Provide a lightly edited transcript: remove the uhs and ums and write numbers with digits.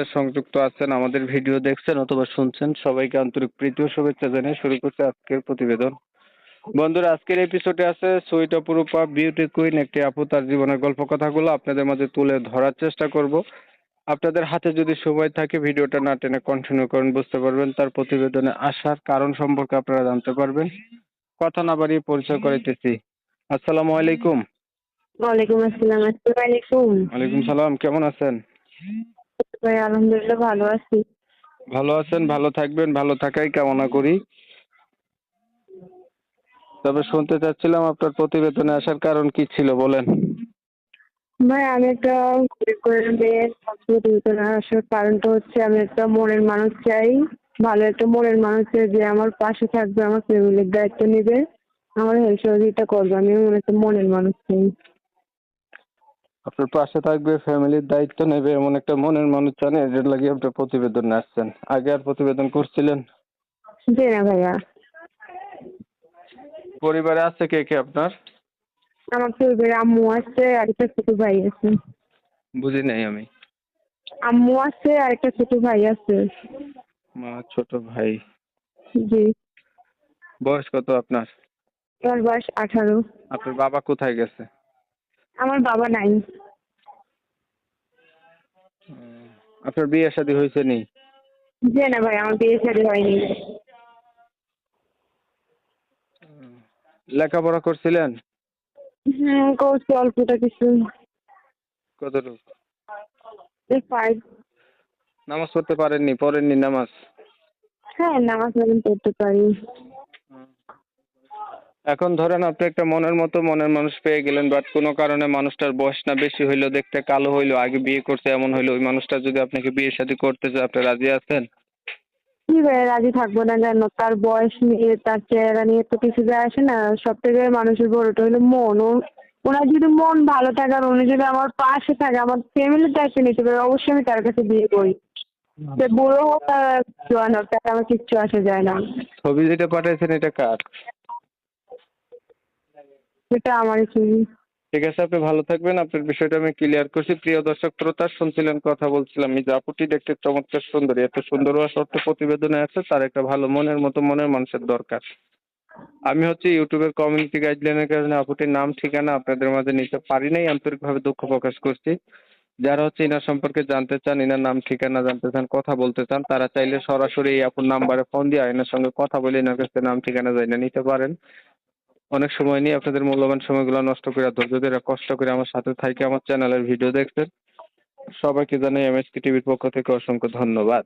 সংযুক্ত আছেন, আমাদের ভিডিও দেখছেন অথবা শুনছেন, সবাইকে আন্তরিক প্রীতি ও শুভেচ্ছা জানিয়ে শুরু করছে আজকের প্রতিবেদন। বন্ধুরা, আজকের এপিসোডে আছে সুইট অপরূপা বিউটি কুইন একটি আপু তার জীবনের গল্প কথাগুলো আপনাদের মাঝে তুলে ধরার চেষ্টা করব। আপনাদের হাতে যদি সময় থাকে ভিডিওটা না টেনে কন্টিনিউ করেন, বুঝতে পারবেন তার প্রতিবেদনে আসার কারণ সম্পর্কে আপনারা জানতে পারবেন। কথা না বাড়িয়ে পরিচয় করাইতেছি। আসসালামু আলাইকুম। ওয়ালাইকুম আসসালাম। আসসালামু আলাইকুম। ওয়ালাইকুম সালাম, কেমন আছেন? ভাই আলহামদুলিল্লাহ ভালো আছি। ভালো আছেন, ভালো থাকবেন, ভালো থাকাই কামনা করি। তবে শুনতে চাচ্ছিলাম আপনার প্রতিবেদনে আসার কারণ কি ছিল, বলেন। ভাই আমি একটা গরিব মেয়ের প্রতিবেদনে আসার কারণটা হচ্ছে আমি একটা মনের মানুষ চাই। ভালো একটা মনের মানুষ চাই যে আমার পাশে থাকবে, আমার ফ্যামিলির দায়িত্ব নেবে, আমার হেল্প সহযোগিতা করবে। আমি এমন একটা মনের মানুষ চাই। আপনার পাশে থাকবে, ফ্যামিলির দায়িত্ব নেবে, এমন একটা মনের মানুষ চান, এর লাগিয়ে আপনার প্রতিবেদনে আসছেন। আগে আর প্রতিবেদন করছিলেন? জি না ভাইয়া। পরিবারে আছে কে কে আপনার? আমার পরিবারে আম্মু আছে আর একটা ছোট ভাই আছে। বুঝি নাই আমি। আম্মু আছে আর একটা ছোট ভাই আছে। মা, ছোট ভাই। জি। বয়স কত আপনার? আমার বয়স 18। আপনার বাবা কোথায় গেছে? আমার বাবা নাই। আপনার বিয়ে শাদী হয়েছে নি? জি না ভাই, আমার বিয়ে শাদী হয়নি। লেখাপড়া করছিলেন? করছি অল্পটা কিছু। কতটুকু? এই 5। নামাজ পড়তে পারেননি? পড়েননি নামাজ? হ্যাঁ, নামাজ কালাম পড়তে পারি। এখন ধরেন আপনি একটা মনের মতো মনের মানুষ পেয়ে গেলেন, বাট কোনো কারণে মানুষটার বয়স না বেশি হইলো, দেখতে কালো হইলো, আগে বিয়ে করছে এমন হইলো, ওই মানুষটা যদি আপনাকে বিয়ে শাদী করতে চায়, আপনি রাজি আছেন? কি ভাই, রাজি থাকবো না কেন? তার বয়স নিয়ে তার চেহারা নিয়ে তো কিছু যায় আসে না। সব থেকে মানুষের বড়টা হলো মন। ওনার যদি মন ভালো থাকে আর উনি যদি আমার পাশে থাকে, আমার ফ্যামিলির দায়িত্ব নিতে পারে, অবশ্যই আমি তার কাছে বিয়ে করি। সে বুড়ো হোক আর জোয়ান হোক, তাতে আমার কিচ্ছু আসে যায় না। ছবি যেটা পাঠাইছেন এটা কার? সেটা আমারই ছবি। ঠিক আছে, আপনি ভালো থাকবেন, আপনার বিষয়টা আমি ক্লিয়ার করছি। প্রিয় দর্শক শ্রোতা, শুনছিলেন কথা বলছিলাম, এই যে আপুটি দেখতে চমৎকার সুন্দরী, এত সুন্দর হওয়া সত্ত্বেও প্রতিবেদনে আছে তার একটা ভালো মনের মতো মনের মানুষের দরকার। আমি হচ্ছে ইউটিউবের কমিউনিটি গাইডলাইনের কারণে আপুটির নাম ঠিকানা আপনাদের মাঝে নিতে পারি নাই, আন্তরিকভাবে দুঃখ প্রকাশ করছি। যারা হচ্ছে ইনার সম্পর্কে জানতে চান, ইনার নাম ঠিকানা জানতে চান, কথা বলতে চান, তারা চাইলে সরাসরি এই আপুর নাম্বারে ফোন দিয়ে আইনের সঙ্গে কথা বলে ইনার কাছে নাম ঠিকানা জেনে নিতে পারেন। অনেক সময় নিয়ে আপনাদের মূল্যবান সময়গুলো নষ্ট করে ধৈর্য ধরে কষ্ট করে আমার সাথে থাইকে আমার চ্যানেলের ভিডিও দেখছেন, সবাইকে জানাই এমএসকে টিভির পক্ষ থেকে অসংখ্য ধন্যবাদ।